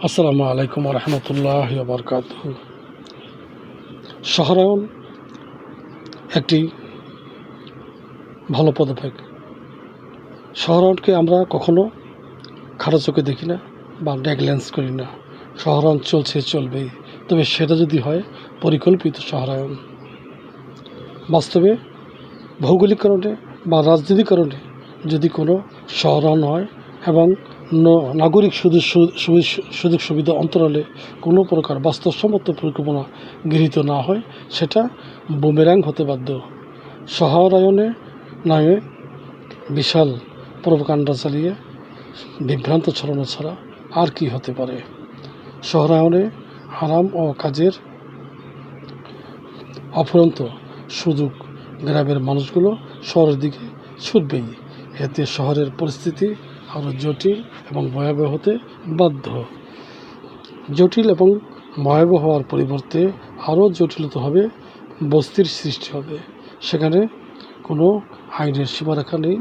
আসসালামু আলাইকুম রহমতুল্লাহ বরকাত। শহরায়ন একটি ভালো পদক্ষেপ। শহরায়নকে আমরা কখনো খারাপ চোখে দেখি না বা নেগলেন্স করি না। শহরায়ন চলছে, চলবেই, তবে সেটা যদি হয় পরিকল্পিত শহরায়ন। বাস্তবে ভৌগোলিক কারণে বা রাজনৈতিক কারণে যদি কোনো শহরায়ন হয় এবং নাগরিক সুযোগ সুবিধা অন্তরালে কোনো প্রকার বাস্তবসম্মত পরিকল্পনা গৃহীত না হয়, সেটা বুমেরাং হতে বাধ্য। শহরায়নে নামে বিশাল প্রোপাগান্ডা চালিয়ে বিভ্রান্ত ছড়ানো ছাড়া আর কি হতে পারে। শহরায়নে আরাম ও কাজের অফুরন্ত সুযোগ গ্রামের মানুষগুলো শহরের দিকে ছুটবেই। এতে শহরের পরিস্থিতি আরও জটিল এবং ভয়াবহ হতে বাধ্য। জটিল এবং ভয়াবহ হওয়ার পরিবর্তে আরও জটিলতা হবে, বস্তির সৃষ্টি হবে। সেখানে কোনো আইনের সীমারেখা নেই,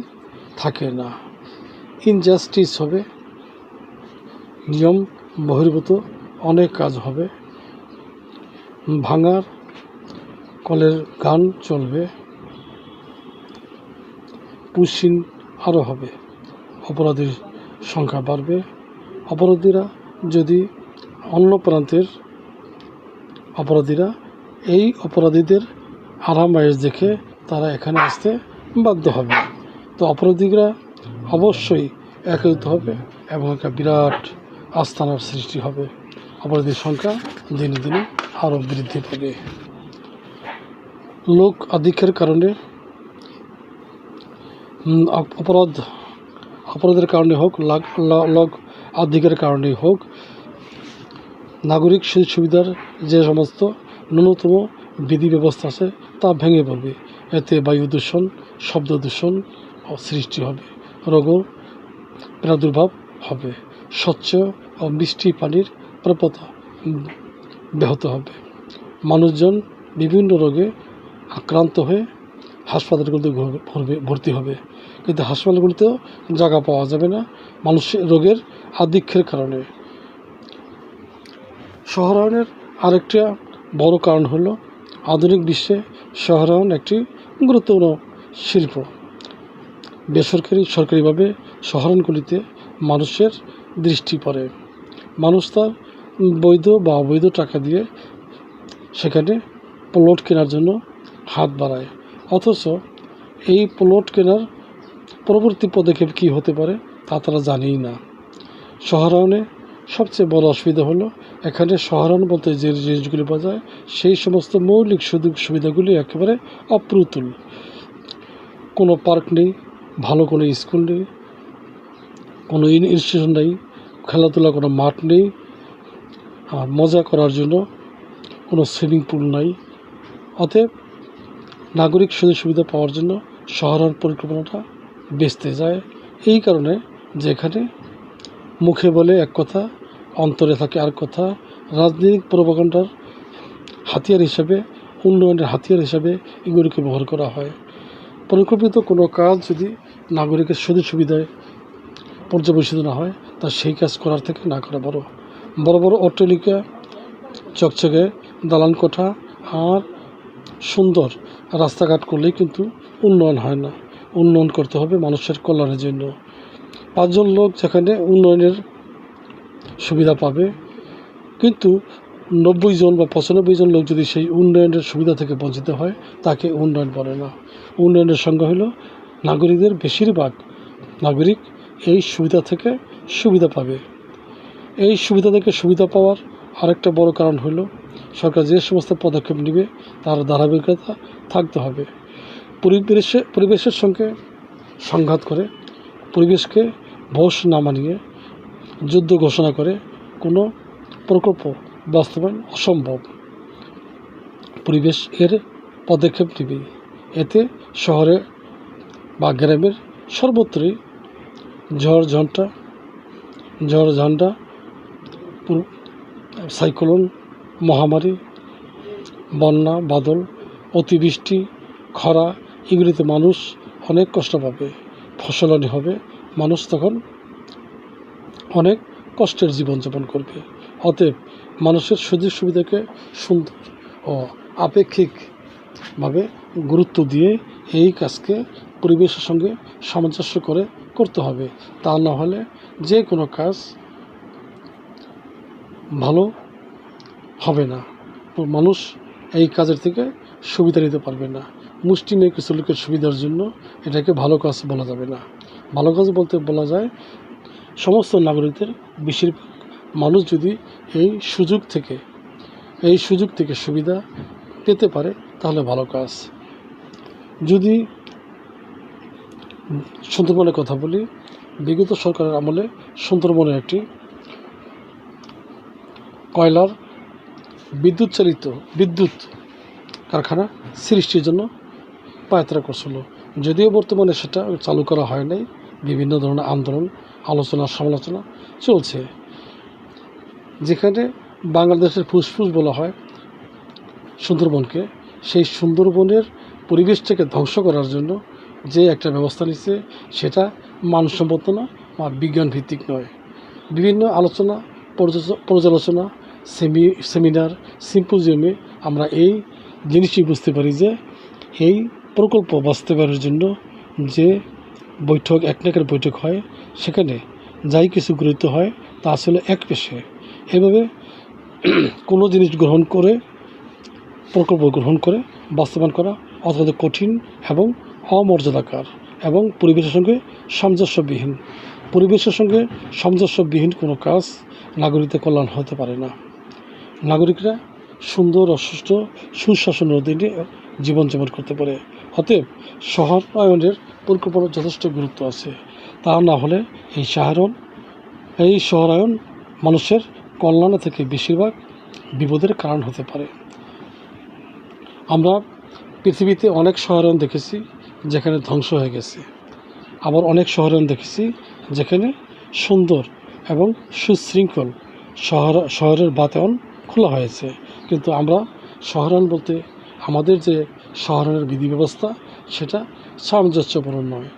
থাকে না। ইনজাস্টিস হবে, নিয়ম বহির্ভূত অনেক কাজ হবে। ভাঙার কলের গান চলবে, পুশিন আরও হবে, অপরাধীর সংখ্যা বাড়বে। অপরাধীরা যদি অন্য প্রান্তের অপরাধীরা এই অপরাধীদের আরামায়েশ দেখে তারা এখানে আসতে বাধ্য হবে। তো অপরাধীরা অবশ্যই একত্রিত হবে এবং একটা বিরাট আস্তানার সৃষ্টি হবে। অপরাধীর সংখ্যা দিনে দিনে আরও বৃদ্ধি পাবে। লোক আধিক্যের কারণে অপরাধের কারণে হোক, লোক আধিক্যের কারণে হোক, নাগরিক সুযোগ সুবিধার যে সমস্ত ন্যূনতম বিধি ব্যবস্থা আছে তা ভেঙে পড়বে। এতে বায়ু দূষণ, শব্দ দূষণ সৃষ্টি হবে, রোগও প্রাদুর্ভাব হবে, স্বচ্ছ ও মিষ্টি পানির প্রাপ্যতা ব্যাহত হবে। মানুষজন বিভিন্ন রোগে আক্রান্ত হয়ে হাসপাতালগুলোতে ভর্তি হবে, কিন্তু হাসপাতালগুলিতেও জায়গা পাওয়া যাবে না মানুষের রোগের আধিক্যের কারণে। শহরায়নের আরেকটা বড় কারণ হলো আধুনিক বিশ্বে শহরায়ন একটি গুরুত্বপূর্ণ শিল্প। বেসরকারি সরকারিভাবে শহরায়নগুলিতে মানুষের দৃষ্টি পড়ে। মানুষ তার বৈধ বা অবৈধ টাকা দিয়ে সেখানে প্লট কেনার জন্য হাত বাড়ায়, অথচ এই প্লট কেনার পরবর্তী পদক্ষেপ কী হতে পারে তা তারা জানেই না। শহরায়নে সবচেয়ে বড় অসুবিধা হলো এখানে শহরায়ন বলতে যে জিনিসগুলি পাওয়া যায় সেই সমস্ত মৌলিক সুযোগ সুবিধাগুলি একেবারে অপ্রতুল। কোনো পার্ক নেই, ভালো কোনো স্কুল নেই, কোনো ইনস্টিটিউশন নেই, খেলাধুলা কোনো মাঠ নেই, আর মজা করার জন্য কোনো সুইমিং পুল নাই। অতএব নাগরিক সুযোগ সুবিধা পাওয়ার জন্য শহরায়ন পরিকল্পনাটা বেচতে যায়। এই কারণে যে এখানে মুখে বলে এক কথা, অন্তরে থাকে আর কথা। রাজনৈতিক প্রোপাগান্ডার হাতিয়ার হিসাবে, উন্নয়নের হাতিয়ার হিসাবে এগুলিকে ব্যবহার করা হয়। পরিকল্পিত কোনো কাজ যদি নাগরিকের সুযোগ সুবিধায় পর্যবেসিত না হয়, তা সেই কাজ করার থেকে না করা বড়। বড় বড় অট্টালিকা, চকচকে দালান কোঠা আর সুন্দর রাস্তাঘাট করলেই কিন্তু উন্নয়ন হয় না। উন্নয়ন করতে হবে মানুষের কল্যাণের জন্য। 5 জন লোক যেখানে উন্নয়নের সুবিধা পাবে, কিন্তু 90 জন বা 95 জন লোক যদি সেই উন্নয়নের সুবিধা থেকে বঞ্চিত হয়, তাকে উন্নয়ন বলে না। উন্নয়নের সংজ্ঞা হলো নাগরিকদের বেশিরভাগ নাগরিক এই সুবিধা থেকে সুবিধা পাবে। এই সুবিধা থেকে সুবিধা পাওয়ার আরেকটা বড় কারণ হলো সরকার যে সমস্ত পদক্ষেপ নেবে তার ধারাবাহিকতা থাকতে হবে। পরিবেশের সঙ্গে সংঘাত করে, পরিবেশকে বশ না মানিয়ে যুদ্ধ ঘোষণা করে কোনো প্রকল্প বাস্তবায়ন অসম্ভব। পরিবেশ এর পদক্ষেপ নেবে, এতে শহরে বা গ্রামের সর্বত্রই ঝড় ঝঞ্ঝা, সাইক্লোন, মহামারী, বন্যা, বাদল, অতিবৃষ্টি, খরা, এগুলিতে মানুষ অনেক কষ্ট পাবে, ফসলানি হবে, মানুষ তখন অনেক কষ্টের জীবনযাপন করবে। অতএব মানুষের সুযোগ সুবিধাকে সুন্দর ও আপেক্ষিকভাবে গুরুত্ব দিয়ে এই কাজকে পরিবেশের সঙ্গে সামঞ্জস্য করে করতে হবে। তা না হলে যে কোনো কাজ ভালো হবে না। মানুষ এই কাজের থেকে সুবিধা নিতে পারবে না। মুষ্টিমেয় কিছু লোকের সুবিধার জন্য এটাকে ভালো কাজ বলা যাবে না। ভালো কাজ বলতে বলা যায় সমস্ত নাগরিকদের বেশিরভাগ মানুষ যদি এই সুযোগ থেকে সুবিধা পেতে পারে তাহলে ভালো কাজ। যদি সুন্দরবনের কথা বলি, বিগত সরকারের আমলে সুন্দরবনে একটি কয়লার বিদ্যুৎ কারখানা সৃষ্টির জন্য পায়তারা করছিল। যদিও বর্তমানে সেটা চালু করা হয় নাই, বিভিন্ন ধরনের আন্দোলন, আলোচনা সমালোচনা চলছে। যেখানে বাংলাদেশের ফুসফুস বলা হয় সুন্দরবনকে, সেই সুন্দরবনের পরিবেশটাকে ধ্বংস করার জন্য যে একটা ব্যবস্থা নিচ্ছে সেটা মানসম্মত না বা বিজ্ঞান ভিত্তিক নয়। বিভিন্ন আলোচনা, পর্যালোচনা, সেমিনার, সিম্পোজিয়ামে আমরা এই জিনিসটি বুঝতে পারি যে এই প্রকল্প বাস্তবায়নের জন্য যে একনেকের বৈঠক হয়, সেখানে যাই কিছু গৃহীত হয় তা আসলে এক পেশে। এভাবে কোনো জিনিস প্রকল্প গ্রহণ করে বাস্তবায়ন করা অত্যন্ত কঠিন এবং অমর্যাদাকর এবং পরিবেশের সঙ্গে সামঞ্জস্যবিহীন কোনো কাজ নাগরিকদের কল্যাণ হতে পারে না। নাগরিকরা সুন্দর ও সুশাসনের অধীনে জীবনযাপন করতে পারে। অতএব শহরায়নের পরিকল্পনার যথেষ্ট গুরুত্ব আছে। তা না হলে এই শহরায়ন মানুষের কল্যাণে থেকে বেশিরভাগ বিপদের কারণ হতে পারে। আমরা পৃথিবীতে অনেক শহরায়ন দেখেছি যেখানে ধ্বংস হয়ে গেছে, আবার অনেক শহরায়ন দেখেছি যেখানে সুন্দর এবং সুশৃঙ্খল শহরের বাতায়ন খোলা হয়েছে। কিন্তু আমরা শহরায়ন বলতে আমাদের যে শহরায়নের বিধি ব্যবস্থা সেটা সামঞ্জস্যপূর্ণ নয়।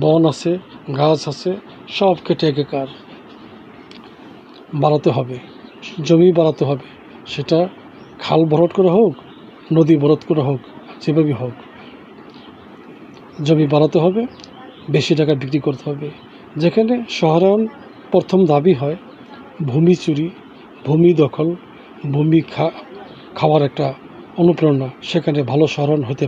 বন আছে, গাছ আছে, সব কেটে একাকার বাড়াতে হবে, জমি বাড়াতে হবে, সেটা খাল ভরাট করা হোক, নদী ভরাট করা হোক, যেভাবে হোক জমি বাড়াতে হবে, বেশি টাকা বিক্রি করতে হবে। যেখানে শহরায়ন প্রথম দাবি হয় ভূমি চুরি, ভূমি দখল, ভূমি খাওয়ার একটা অনুপ্রেরণা, সেখানে ভালো শহরায়ন হতে